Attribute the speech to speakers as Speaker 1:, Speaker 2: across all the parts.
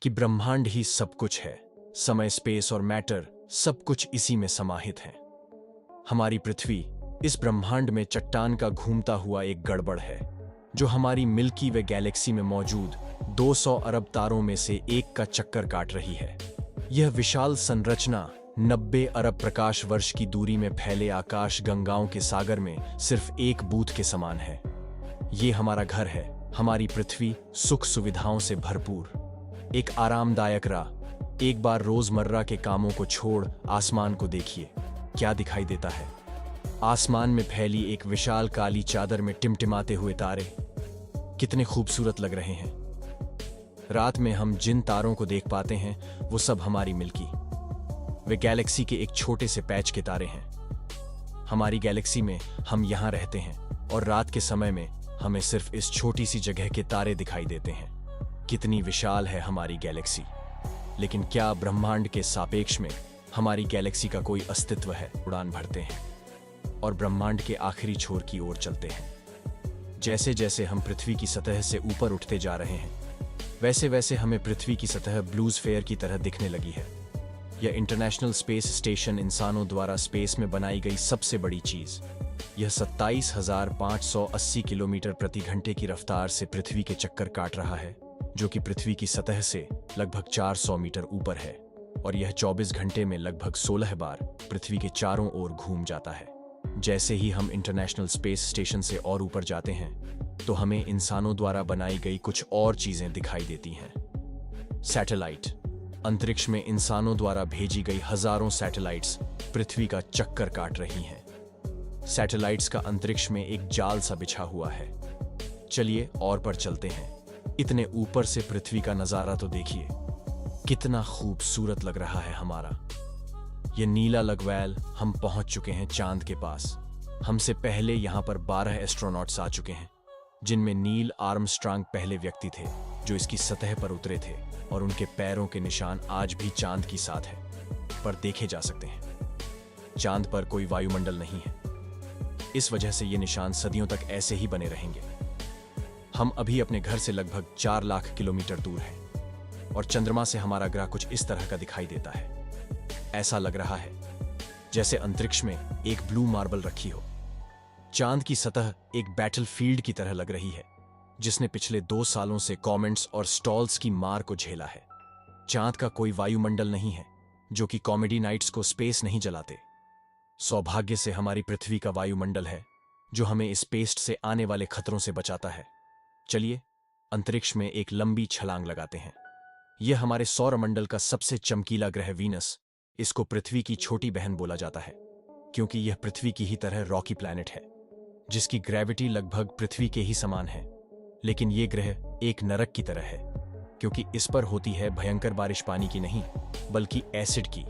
Speaker 1: कि ब्रह्मांड ही सब कुछ है। समय, स्पेस और मैटर सब कुछ इसी में समाहित है। हमारी पृथ्वी इस ब्रह्मांड में चट्टान का घूमता हुआ एक गड़बड़ है, जो हमारी मिल्की वे गैलेक्सी में मौजूद 200 अरब तारों में से एक का चक्कर काट रही है। यह विशाल संरचना 90 अरब प्रकाश वर्ष की दूरी में फैले आकाश गंगाओं के सागर में सिर्फ एक बूंद के समान है। ये हमारा घर है, हमारी पृथ्वी, सुख सुविधाओं से भरपूर, एक आरामदायक राह। एक बार रोजमर्रा के कामों को छोड़ आसमान को देखिए, क्या दिखाई देता है। आसमान में फैली एक विशाल काली चादर में टिमटिमाते हुए तारे कितने खूबसूरत लग रहे हैं। रात में हम जिन तारों को देख पाते हैं वो सब हमारी मिल्की वे गैलेक्सी के एक छोटे से पैच के तारे हैं। हमारी गैलेक्सी में हम यहां रहते हैं और रात के समय में हमें सिर्फ इस छोटी सी जगह के तारे दिखाई देते हैं। कितनी विशाल है हमारी गैलेक्सी। लेकिन क्या ब्रह्मांड के सापेक्ष में हमारी गैलेक्सी का कोई अस्तित्व है? उड़ान भरते हैं और ब्रह्मांड के आखिरी छोर की ओर चलते हैं। जैसे जैसे हम पृथ्वी की सतह से ऊपर उठते जा रहे हैं, वैसे वैसे हमें पृथ्वी की सतह ब्लूज फेयर की तरह दिखने लगी है। यह इंटरनेशनल स्पेस स्टेशन इंसानों द्वारा स्पेस में बनाई गई सबसे बड़ी चीज। यह 27,580 किलोमीटर प्रति घंटे की रफ्तार से पृथ्वी के चक्कर काट रहा है, जो कि पृथ्वी की सतह से लगभग 400 मीटर ऊपर है। और यह 24 घंटे में लगभग 16 बार पृथ्वी के चारों ओर घूम जाता है। जैसे ही हम इंटरनेशनल स्पेस स्टेशन से और ऊपर जाते हैं तो हमें इंसानों द्वारा बनाई गई कुछ और चीजें दिखाई देती हैं। सैटेलाइट। अंतरिक्ष में इंसानों द्वारा भेजी गई हजारों सैटेलाइट्स पृथ्वी का चक्कर काट रही हैं। सैटेलाइट्स का अंतरिक्ष में एक जाल सा बिछा हुआ है। चलिए और पर चलते हैं। इतने ऊपर से पृथ्वी का नजारा तो देखिए, कितना खूबसूरत लग रहा है हमारा ये नीला लगवैल। हम पहुंच चुके हैं चांद के पास। हमसे पहले यहां पर 12 एस्ट्रोनॉट्स आ चुके हैं, जिनमें नील आर्मस्ट्रांग पहले व्यक्ति थे जो इसकी सतह पर उतरे थे, और उनके पैरों के निशान आज भी चांद की साथ है पर देखे जा सकते हैं। चांद पर कोई वायुमंडल नहीं है, इस वजह से ये निशान सदियों तक ऐसे ही बने रहेंगे। हम अभी अपने घर से लगभग 4 लाख किलोमीटर दूर हैं और चंद्रमा से हमारा ग्रह कुछ इस तरह का दिखाई देता है। ऐसा लग रहा है जैसे अंतरिक्ष में एक ब्लू मार्बल रखी हो। चांद की सतह एक बैटलफील्ड की तरह लग रही है, जिसने पिछले 2 सालों से कॉमेंट्स और स्टॉल्स की मार को झेला है। चांद का कोई वायुमंडल नहीं है, जो कि कॉमेडी नाइट्स को स्पेस नहीं जलाते। सौभाग्य से हमारी पृथ्वी का वायुमंडल है, जो हमें इस पेस्ट से आने वाले खतरों से बचाता है। चलिए अंतरिक्ष में एक लंबी छलांग लगाते हैं। यह हमारे सौरमंडल का सबसे चमकीला ग्रह वीनस। इसको पृथ्वी की छोटी बहन बोला जाता है, क्योंकि यह पृथ्वी की ही तरह रॉकी प्लैनेट है, जिसकी ग्रेविटी लगभग पृथ्वी के ही समान है। लेकिन यह ग्रह एक नरक की तरह है, क्योंकि इस पर होती है भयंकर बारिश पानी की नहीं, बल्कि एसिड की।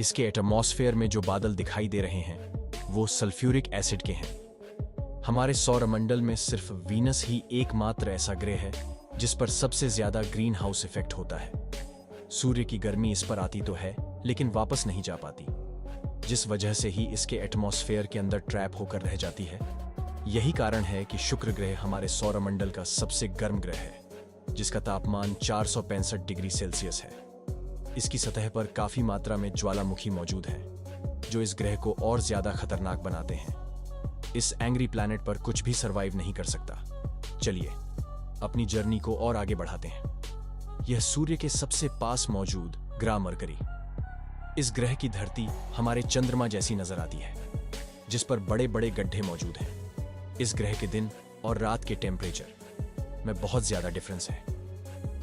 Speaker 1: इसके एटमॉस्फेयर में जो बादल दिखाई दे रहे हैं वो सल्फ्यूरिक एसिड के हैं। हमारे सौरमंडल में सिर्फ वीनस ही एकमात्र ऐसा ग्रह है जिस पर सबसे ज्यादा ग्रीन हाउस इफेक्ट होता है। सूर्य की गर्मी इस पर आती तो है, लेकिन वापस नहीं जा पाती, जिस वजह से ही इसके एटमॉस्फेयर के अंदर ट्रैप होकर रह जाती है। यही कारण है कि शुक्र ग्रह हमारे सौरमंडल का सबसे गर्म ग्रह है, जिसका तापमान 465 डिग्री सेल्सियस है। इसकी सतह पर काफी मात्रा में ज्वालामुखी मौजूद है, जो इस ग्रह को और ज्यादा खतरनाक बनाते हैं। इस एंग्री प्लैनेट पर कुछ भी सरवाइव नहीं कर सकता। चलिए अपनी जर्नी को और आगे बढ़ाते हैं। यह सूर्य के सबसे पास मौजूद ग्रह मरकरी। इस ग्रह की धरती हमारे चंद्रमा जैसी नजर आती है, जिस पर बड़े बड़े गड्ढे मौजूद हैं। इस ग्रह के दिन और रात के टेम्परेचर में बहुत ज्यादा डिफरेंस है।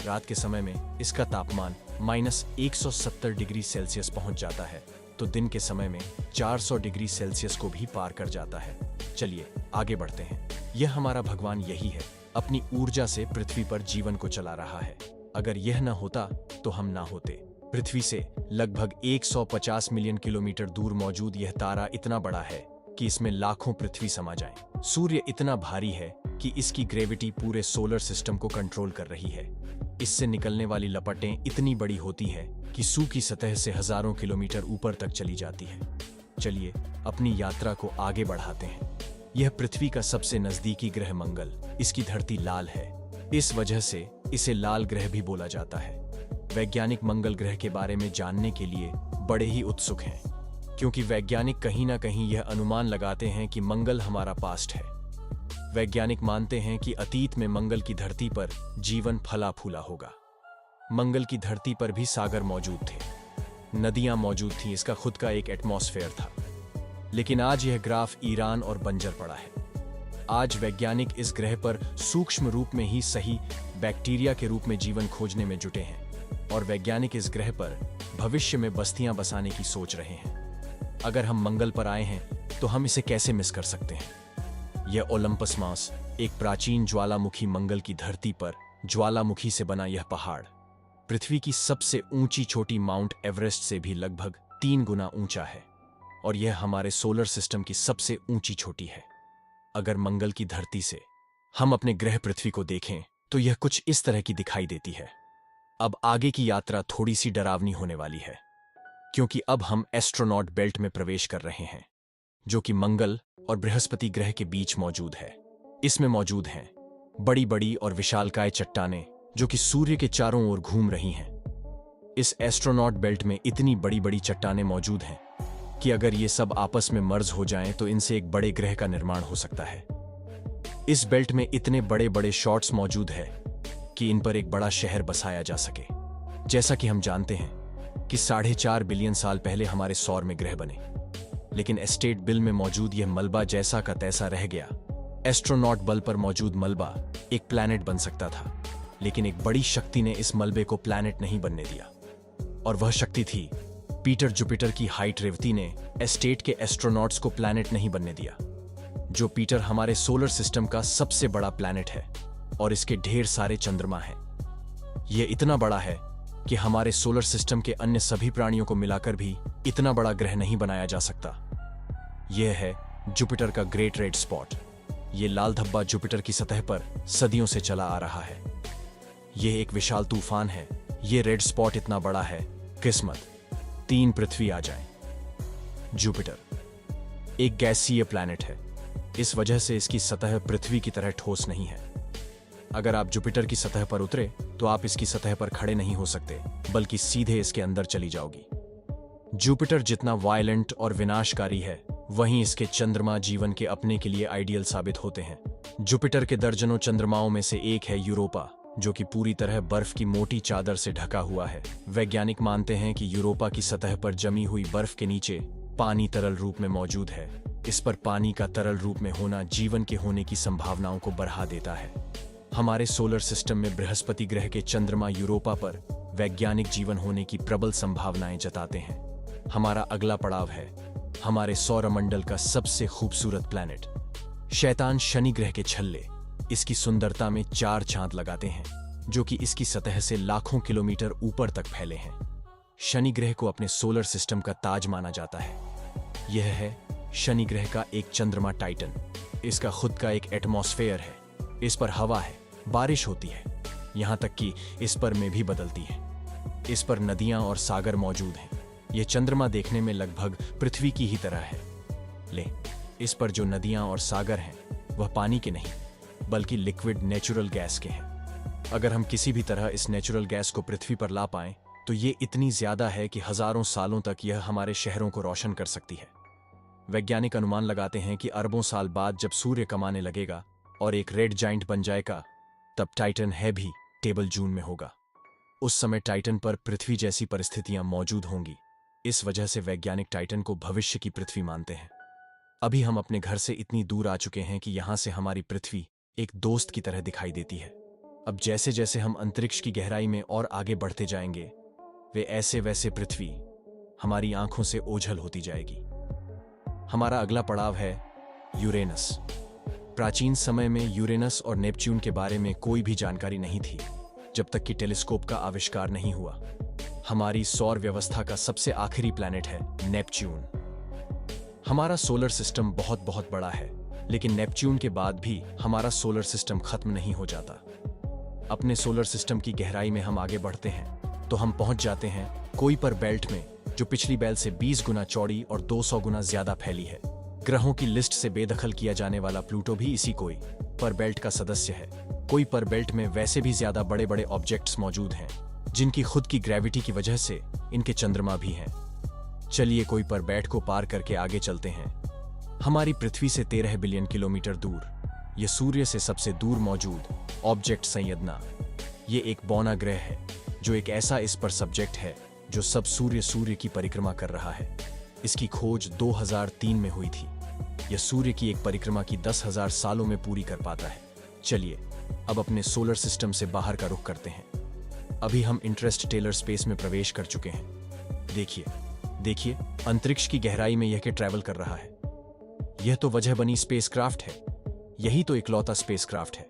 Speaker 1: रात के समय में इसका तापमान -170 डिग्री सेल्सियस पहुंच जाता है, तो दिन के समय में 400 डिग्री सेल्सियस को भी पार कर जाता है। चलिए आगे बढ़ते हैं। यह हमारा भगवान यही है, अपनी ऊर्जा से पृथ्वी पर जीवन को चला रहा है। अगर यह न होता तो हम ना होते। पृथ्वी से लगभग 150 मिलियन किलोमीटर दूर मौजूद यह तारा इतना बड़ा है कि इसमें लाखों पृथ्वी समा जाएं। सूर्य इतना भारी है कि इसकी ग्रेविटी पूरे सोलर सिस्टम को कंट्रोल कर रही है। इससे निकलने वाली लपटें इतनी बड़ी होती है कि सूर्य की सतह से हजारों किलोमीटर ऊपर तक चली जाती है। चलिए अपनी यात्रा को आगे बढ़ाते हैं। यह पृथ्वी का सबसे नजदीकी ग्रह मंगल। इसकी धरती लाल है, इस वजह से इसे लाल ग्रह भी बोला जाता है। वैज्ञानिक मंगल ग्रह के बारे में जानने के लिए बड़े ही उत्सुक हैं, क्योंकि वैज्ञानिक कहीं ना कहीं यह अनुमान लगाते हैं कि मंगल हमारा पास्ट है। वैज्ञानिक मानते हैं कि अतीत में मंगल की धरती पर जीवन फला फूला होगा। मंगल की धरती पर भी सागर मौजूद थे, नदियां मौजूद थीं, इसका खुद का एक एटमॉस्फेयर था। लेकिन आज यह ग्राफ ईरान और बंजर पड़ा है। आज वैज्ञानिक इस ग्रह पर सूक्ष्म रूप में ही सही बैक्टीरिया के रूप में जीवन खोजने में जुटे हैं, और वैज्ञानिक इस ग्रह पर भविष्य में बस्तियां बसाने की सोच रहे हैं। अगर हम मंगल पर आए हैं तो हम इसे कैसे मिस कर सकते हैं। यह ओलंपस मास, एक प्राचीन ज्वालामुखी, मंगल की धरती पर ज्वालामुखी से बना यह पहाड़ पृथ्वी की सबसे ऊंची चोटी माउंट एवरेस्ट से भी लगभग 3 गुना ऊंचा है, और यह हमारे सोलर सिस्टम की सबसे ऊंची चोटी है। अगर मंगल की धरती से हम अपने ग्रह पृथ्वी को देखें तो यह कुछ इस तरह की दिखाई देती है। अब आगे की यात्रा थोड़ी सी डरावनी होने वाली है, क्योंकि अब हम एस्ट्रोनॉट बेल्ट में प्रवेश कर रहे हैं, जो कि मंगल और बृहस्पति ग्रह के बीच मौजूद है। इसमें मौजूद हैं बड़ी बड़ी और विशालकाय चट्टानें जो कि सूर्य के चारों ओर घूम रही हैं। इस एस्ट्रोनॉट बेल्ट में इतनी बड़ी बड़ी चट्टानें मौजूद हैं कि अगर ये सब आपस में मर्ज हो जाएं तो इनसे एक बड़े ग्रह का निर्माण हो सकता है। इस बेल्ट में इतने बड़े बड़े शॉट्स मौजूद है कि इन पर एक बड़ा शहर बसाया जा सके। जैसा कि हम जानते हैं कि 4.5 बिलियन साल पहले हमारे सौर में ग्रह बने, लेकिन एस्टेट बिल में मौजूद यह मलबा जैसा का तैसा रह गया। एस्ट्रोनॉट बल पर मौजूद मलबा एक प्लैनेट बन सकता था, लेकिन एक बड़ी शक्ति ने इस मलबे को प्लैनेट नहीं बनने दिया, और वह शक्ति थी पीटर जुपिटर की हाइट। रेवती ने एस्टेट के एस्ट्रोनॉट्स को प्लैनेट नहीं बनने दिया। जो पीटर हमारे सोलर सिस्टम का सबसे बड़ा प्लैनेट है, और इसके ढेर सारे चंद्रमा हैं। यह इतना बड़ा है कि हमारे सोलर सिस्टम के अन्य सभी प्राणियों को मिलाकर भी इतना बड़ा ग्रह नहीं बनाया जा सकता। यह है जुपिटर का ग्रेट रेड स्पॉट। यह लाल धब्बा जुपिटर की सतह पर सदियों से चला आ रहा है। यह एक विशाल तूफान है। यह रेड स्पॉट इतना बड़ा है, किस्मत 3 पृथ्वी आ जाएं। जुपिटर एक गैसीय प्लैनेट है, इस वजह से इसकी सतह पृथ्वी की तरह ठोस नहीं है। अगर आप जुपिटर की सतह पर उतरे तो आप इसकी सतह पर खड़े नहीं हो सकते, बल्कि सीधे इसके अंदर चली जाओगी। जुपिटर जितना वायलेंट और विनाशकारी है, वहीं इसके चंद्रमा जीवन के अपने के लिए आइडियल साबित होते हैं। जुपिटर के दर्जनों चंद्रमाओं में से एक है यूरोपा, जो कि पूरी तरह बर्फ की मोटी चादर से ढका हुआ है। वैज्ञानिक मानते हैं कि यूरोपा की सतह पर जमी हुई बर्फ के नीचे पानी तरल रूप में मौजूद है। इस पर पानी का तरल रूप में होना जीवन के होने की संभावनाओं को बढ़ा देता है। हमारे सोलर सिस्टम में बृहस्पति ग्रह के चंद्रमा यूरोपा पर वैज्ञानिक जीवन होने की प्रबल संभावनाएं जताते हैं। हमारा अगला पड़ाव है हमारे सौरमंडल का सबसे खूबसूरत प्लैनेट, शैतान शनि ग्रह के छल्ले। इसकी सुंदरता में 4 चांद लगाते हैं, जो कि इसकी सतह से लाखों किलोमीटर ऊपर तक फैले हैं। शनि ग्रह को अपने सोलर सिस्टम का ताज माना जाता है। यह है शनि ग्रह का एक चंद्रमा टाइटन। इसका खुद का एक एटमॉस्फेयर है। इस पर हवा है, बारिश होती है, यहां तक कि इस पर में भी बदलती है। इस पर नदियां और सागर मौजूद हैं। यह चंद्रमा देखने में लगभग पृथ्वी की ही तरह है। इस पर जो नदियां और सागर हैं वह पानी के नहीं, बल्कि लिक्विड नेचुरल गैस के हैं। अगर हम किसी भी तरह इस नेचुरल गैस को पृथ्वी पर ला पाएं तो ये इतनी ज्यादा है कि हजारों सालों तक यह हमारे शहरों को रोशन कर सकती है। वैज्ञानिक अनुमान लगाते हैं कि अरबों साल बाद जब सूर्य कमाने लगेगा और एक रेड जाइंट बन जाएगा, तब टाइटन है भी टेबल जून में होगा। उस समय टाइटन पर पृथ्वी जैसी परिस्थितियां मौजूद होंगी। इस वजह से वैज्ञानिक टाइटन को भविष्य की पृथ्वी मानते हैं। अभी हम अपने घर से इतनी दूर आ चुके हैं कि यहां से हमारी पृथ्वी एक दोस्त की तरह दिखाई देती है। अब जैसे जैसे हम अंतरिक्ष की गहराई में और आगे बढ़ते जाएंगे, वे ऐसे वैसे पृथ्वी हमारी आंखों से ओझल होती जाएगी। हमारा अगला पड़ाव है यूरेनस। प्राचीन समय में यूरेनस और नेपच्यून के बारे में कोई भी जानकारी नहीं थी, जब तक कि टेलीस्कोप का आविष्कार नहीं हुआ। हमारी सौर व्यवस्था का सबसे आखिरी प्लैनेट है नेपच्यून। हमारा सोलर सिस्टम बहुत बड़ा है, लेकिन नेपच्यून के बाद भी हमारा सोलर सिस्टम खत्म नहीं हो जाता। अपने सोलर सिस्टम की गहराई में हम आगे बढ़ते हैं तो हम पहुंच जाते हैं कोई-पर बेल्ट में, जो पिछली बेल्ट से 20 गुना चौड़ी और 200 गुना ज्यादा फैली है। ग्रहों की लिस्ट से बेदखल किया जाने वाला प्लूटो भी इसी कोई-पर बेल्ट का सदस्य है। कोई-पर बेल्ट में वैसे भी ज्यादा बड़े बड़े ऑब्जेक्ट्स मौजूद हैं, जिनकी खुद की ग्रेविटी की वजह से इनके चंद्रमा भी हैं। चलिए कोई पर बैठ को पार करके आगे चलते हैं। हमारी पृथ्वी से 13 बिलियन किलोमीटर दूर, यह सूर्य से सबसे दूर मौजूद ऑब्जेक्ट संयदना, ये एक बौना ग्रह है जो एक ऐसा इस पर सब्जेक्ट है जो सब सूर्य की परिक्रमा कर रहा है। इसकी खोज 2003 में हुई थी। यह सूर्य की एक परिक्रमा की 10,000 सालों में पूरी कर पाता है। चलिए अब अपने सोलर सिस्टम से बाहर का रुख करते हैं। अभी हम इंटरस्टेलर स्पेस में प्रवेश कर चुके हैं। देखिए अंतरिक्ष की गहराई में यह के ट्रैवल कर रहा है। यह तो वजह बनी स्पेसक्राफ्ट है। यही तो इकलौता स्पेसक्राफ्ट है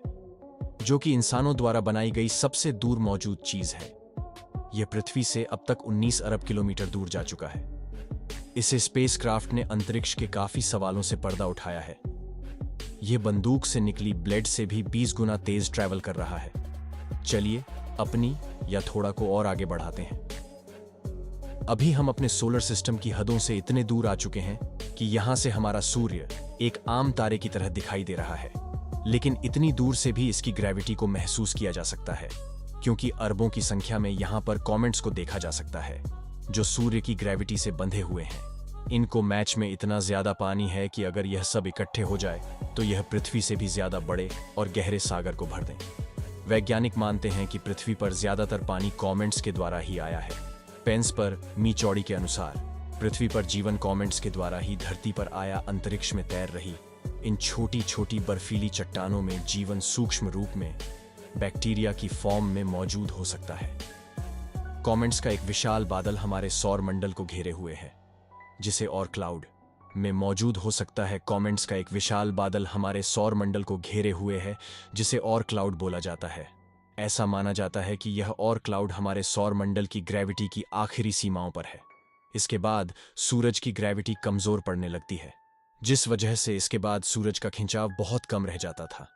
Speaker 1: जो कि इंसानों द्वारा बनाई गई सबसे दूर मौजूद चीज है। यह पृथ्वी से अब तक 19 अरब किलोमीटर दूर जा चुका है। इसे स्पेसक्राफ्ट ने अंतरिक्ष के काफी सवालों से पर्दा उठाया है। यह बंदूक से निकली ब्लेड से भी 20 गुना तेज ट्रैवल कर रहा है। चलिए अपनी या थोड़ा को और आगे बढ़ाते हैं। अभी हम अपने सोलर सिस्टम की हदों से इतने दूर आ चुके हैं कि यहां से हमारा सूर्य एक आम तारे की तरह दिखाई दे रहा है, लेकिन इतनी दूर से भी इसकी ग्रेविटी को महसूस किया जा सकता है, क्योंकि अरबों की संख्या में यहां पर कॉमेट्स को देखा जा सकता है जो सूर्य की ग्रेविटी से बंधे हुए हैं। इनको मैच में इतना ज्यादा पानी है कि अगर यह सब इकट्ठे हो जाए तो यह पृथ्वी से भी ज्यादा बड़े और गहरे सागर को भर दें। वैज्ञानिक मानते हैं कि पृथ्वी पर ज्यादातर पानी कॉमेट्स के द्वारा ही आया है। पेंस पर मी चौड़ी के अनुसार पृथ्वी पर जीवन कॉमेट्स के द्वारा ही धरती पर आया। अंतरिक्ष में तैर रही इन छोटी छोटी बर्फीली चट्टानों में जीवन सूक्ष्म रूप में बैक्टीरिया की फॉर्म में मौजूद हो सकता है। कॉमेट्स का एक विशाल बादल हमारे सौर मंडल को घेरे हुए है, जिसे और क्लाउड में मौजूद हो सकता है। कॉमेट्स का एक विशाल बादल हमारे सौर मंडल को घेरे हुए है, जिसे और क्लाउड बोला जाता है। ऐसा माना जाता है कि यह और क्लाउड हमारे सौर मंडल की ग्रेविटी की आखिरी सीमाओं पर है। इसके बाद सूरज की ग्रेविटी कमजोर पड़ने लगती है, जिस वजह से इसके बाद सूरज का खिंचाव बहुत कम रह जाता था।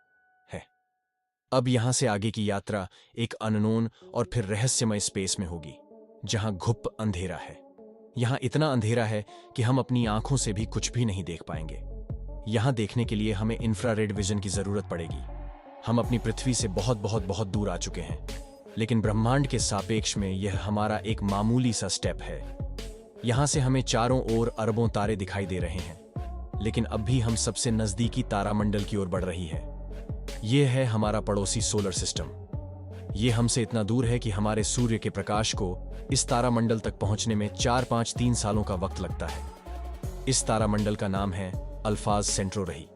Speaker 1: अब यहां से आगे की यात्रा एक अननोन और फिर रहस्यमय स्पेस में होगी, जहां घुप अंधेरा है। यहां इतना अंधेरा है कि हम अपनी आंखों से भी कुछ भी नहीं देख पाएंगे। यहां देखने के लिए हमें इंफ्रारेड विजन की जरूरत पड़ेगी। हम अपनी पृथ्वी से बहुत बहुत बहुत दूर आ चुके हैं, लेकिन ब्रह्मांड के सापेक्ष में यह हमारा एक मामूली सा स्टेप है। यहां से हमें चारों ओर अरबों तारे दिखाई दे रहे हैं, लेकिन अब भी हम सबसे नजदीकी तारामंडल की ओर बढ़ रही है। यह है हमारा पड़ोसी सोलर सिस्टम। यह हमसे इतना दूर है कि हमारे सूर्य के प्रकाश को इस तारामंडल तक पहुंचने में 4-5-3 सालों का वक्त लगता है। इस तारामंडल का नाम है अल्फाज सेंट्रोरही।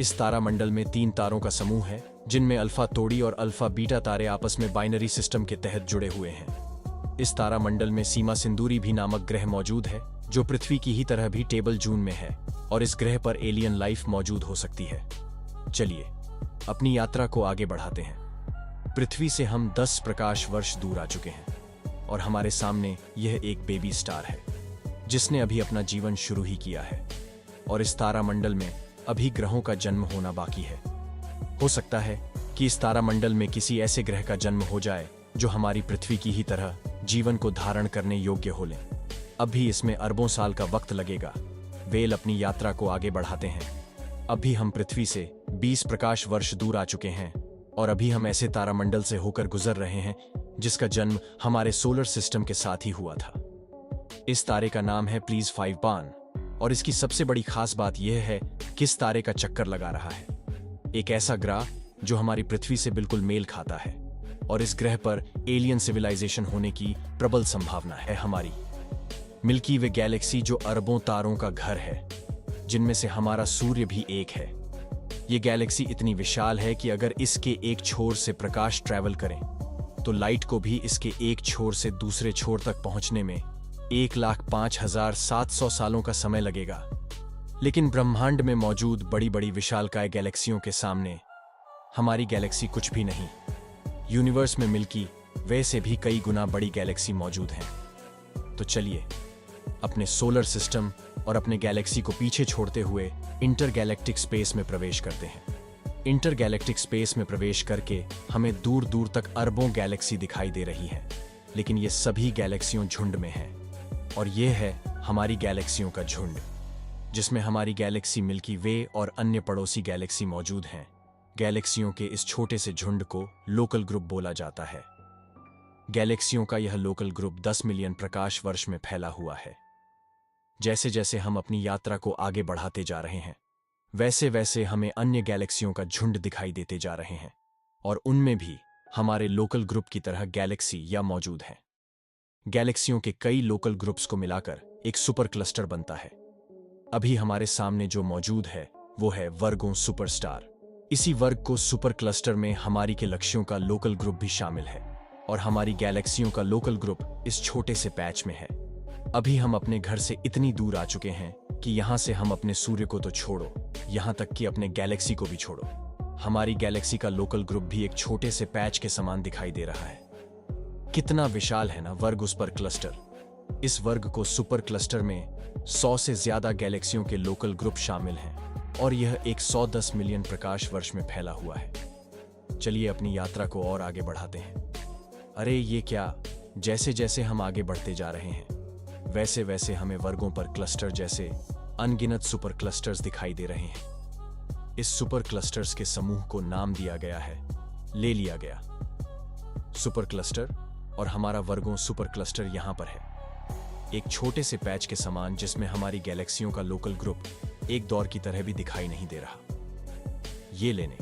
Speaker 1: इस तारामंडल में 3 तारों का समूह है, जिनमें अल्फा तोड़ी और अल्फा बीटा तारे आपस में बाइनरी सिस्टम के तहत जुड़े हुए हैं। इस तारामंडल में सीमा सिंदूरी भी नामक ग्रह मौजूद है, जो पृथ्वी की ही तरह भी टेबल जून में है, और इस ग्रह पर एलियन लाइफ मौजूद हो सकती है। चलिए अपनी यात्रा को आगे बढ़ाते हैं। पृथ्वी से हम 10 प्रकाश वर्ष दूर आ चुके हैं, और हमारे सामने यह एक बेबी स्टार है, जिसने अभी अपना जीवन शुरू ही किया है। और इस तारामंडल में अभी ग्रहों का जन्म होना बाकी है। हो सकता है कि इस तारामंडल में किसी ऐसे ग्रह का जन्म हो जाए जो हमारी पृथ्वी की ही तरह जीवन को धारण करने योग्य हो ले। अभी इसमें अरबों साल का वक्त लगेगा। वेल अपनी यात्रा को आगे बढ़ाते हैं। अभी हम पृथ्वी से 20 प्रकाश वर्ष दूर आ चुके हैं, और अभी हम ऐसे तारामंडल से होकर गुजर रहे हैं जिसका जन्म हमारे सोलर सिस्टम के साथ ही हुआ था। इस तारे का नाम है प्लीज 5 पान, और इसकी सबसे बड़ी खास बात यह है कि इस तारे का चक्कर लगा रहा है एक ऐसा ग्रह जो हमारी पृथ्वी से बिल्कुल मेल खाता है, और इस ग्रह पर एलियन सिविलाइजेशन होने की प्रबल संभावना है। हमारी मिल्की वे गैलेक्सी जो अरबों तारों का घर है, जिनमें से हमारा सूर्य भी एक है। ये गैलेक्सी इतनी विशाल है कि अगर इसके एक छोर से प्रकाश ट्रैवल करें तो लाइट को भी इसके एक छोर से दूसरे छोर तक पहुंचने में 1,05,700 सालों का समय लगेगा। लेकिन ब्रह्मांड में मौजूद बड़ी बड़ी विशालकाय गैलेक्सियों के सामने हमारी गैलेक्सी कुछ भी नहीं। यूनिवर्स में मिल्की वे से भी कई गुना बड़ी गैलेक्सी मौजूद हैं। तो चलिए अपने सोलर सिस्टम और अपने गैलेक्सी को पीछे छोड़ते हुए इंटरगैलेक्टिक स्पेस में प्रवेश करते हैं। इंटरगैलेक्टिक स्पेस में प्रवेश करके हमें दूर दूर तक अरबों गैलेक्सी दिखाई दे रही है, लेकिन ये सभी गैलेक्सियों झुंड में हैं, और ये है हमारी गैलेक्सियों का झुंड, जिसमें हमारी गैलेक्सी मिल्की वे और अन्य पड़ोसी गैलेक्सी मौजूद हैं। गैलेक्सियों के इस छोटे से झुंड को लोकल ग्रुप बोला जाता है। गैलेक्सियों का यह लोकल ग्रुप 10 मिलियन प्रकाश वर्ष में फैला हुआ है। जैसे जैसे हम अपनी यात्रा को आगे बढ़ाते जा रहे हैं, वैसे वैसे हमें अन्य गैलेक्सियों का झुंड दिखाई देते जा रहे हैं, और उनमें भी हमारे लोकल ग्रुप की तरह गैलेक्सी या मौजूद हैं। गैलेक्सियों के कई लोकल ग्रुप्स को मिलाकर एक सुपर क्लस्टर बनता है। अभी हमारे सामने जो मौजूद है वो है वर्गों सुपरस्टार। इसी वर्ग को सुपर क्लस्टर में हमारी के लक्ष्यों का लोकल ग्रुप भी शामिल है, और हमारी गैलेक्सियों का लोकल ग्रुप इस छोटे से पैच में है। अभी हम अपने घर से इतनी दूर आ चुके हैं कि यहां से हम अपने सूर्य को तो छोड़ो, यहां तक कि अपने गैलेक्सी को भी छोड़ो, हमारी गैलेक्सी का लोकल ग्रुप भी एक छोटे से पैच के समान दिखाई दे रहा है। कितना विशाल है ना वर्ग उस पर क्लस्टर। इस वर्ग को सुपर क्लस्टर में 100 से ज्यादा गैलेक्सियों के लोकल ग्रुप शामिल हैं, और यह 110 मिलियन प्रकाश वर्ष में फैला हुआ है। चलिए अपनी यात्रा को और आगे बढ़ाते हैं। अरे ये क्या, जैसे जैसे हम आगे बढ़ते जा रहे हैं, वैसे वैसे हमें वर्गों पर क्लस्टर जैसे अनगिनत सुपर क्लस्टर्स दिखाई दे रहे हैं। इस सुपर क्लस्टर्स के समूह को नाम दिया गया है, ले लिया गया सुपर क्लस्टर, और हमारा वर्गों सुपर क्लस्टर यहां पर है, एक छोटे से पैच के समान जिसमें हमारी गैलेक्सियों का लोकल ग्रुप एक दौर की तरह भी दिखाई नहीं दे रहा। ये लेने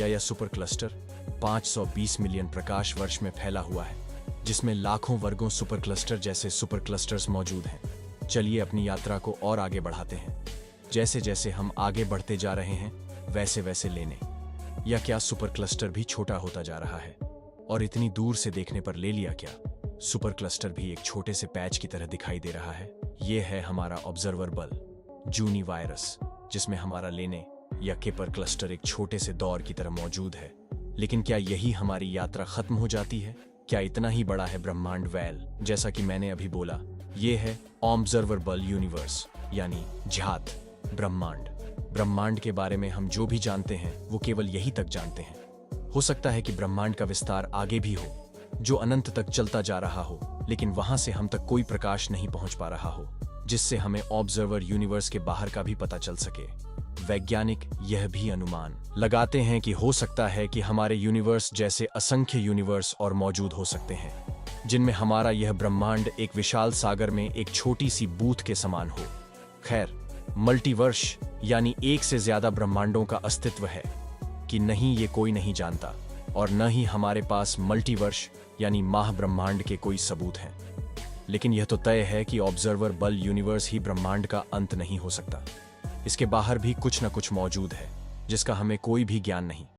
Speaker 1: या यह सुपर क्लस्टर 520 मिलियन प्रकाश वर्ष में फैला हुआ है, जिसमें लाखों वर्गों सुपर क्लस्टर जैसे सुपर क्लस्टर्स मौजूद हैं। चलिए अपनी यात्रा को और आगे बढ़ाते हैं। जैसे जैसे हम आगे बढ़ते जा रहे हैं, वैसे वैसे लेने या क्या सुपर क्लस्टर भी छोटा होता जा रहा है, और इतनी दूर से देखने पर ले लिया क्या सुपर क्लस्टर भी एक छोटे से पैच की तरह दिखाई दे रहा है। यह है हमारा ऑब्जर्वर बल जूनी वायरस, जिसमें हमारा लेने या केपर क्लस्टर एक छोटे से दौर की तरह मौजूद है। लेकिन क्या यही हमारी यात्रा खत्म हो जाती है? क्या इतना ही बड़ा है ब्रह्मांड वैल? जैसा कि मैंने अभी बोला, यह है ऑब्जर्वर बल यूनिवर्स, यानी झात ब्रह्मांड। ब्रह्मांड के बारे में हम जो भी जानते हैं वो केवल यही तक जानते हैं। हो सकता है कि ब्रह्मांड का विस्तार आगे भी हो, जो अनंत तक चलता जा रहा हो, लेकिन वहां से हम तक कोई प्रकाश नहीं पहुंच पा रहा हो, जिससे हमें ऑब्जर्वर यूनिवर्स के बाहर का भी पता चल सके। वैज्ञानिक यह भी अनुमान लगाते हैं कि हो सकता है कि हमारे यूनिवर्स जैसे असंख्य यूनिवर्स और मौजूद हो सकते हैं, जिनमें हमारा यह ब्रह्मांड एक विशाल सागर में एक छोटी सी बूंद के समान हो। खैर, मल्टीवर्स यानी एक से ज्यादा ब्रह्मांडों का अस्तित्व है कि नहीं ये कोई नहीं जानता, और न ही हमारे पास मल्टीवर्स यानी महाब्रह्मांड के कोई सबूत हैं। लेकिन यह तो तय है कि ऑब्जर्वर बल यूनिवर्स ही ब्रह्मांड का अंत नहीं हो सकता। इसके बाहर भी कुछ न कुछ मौजूद है, जिसका हमें कोई भी ज्ञान नहीं।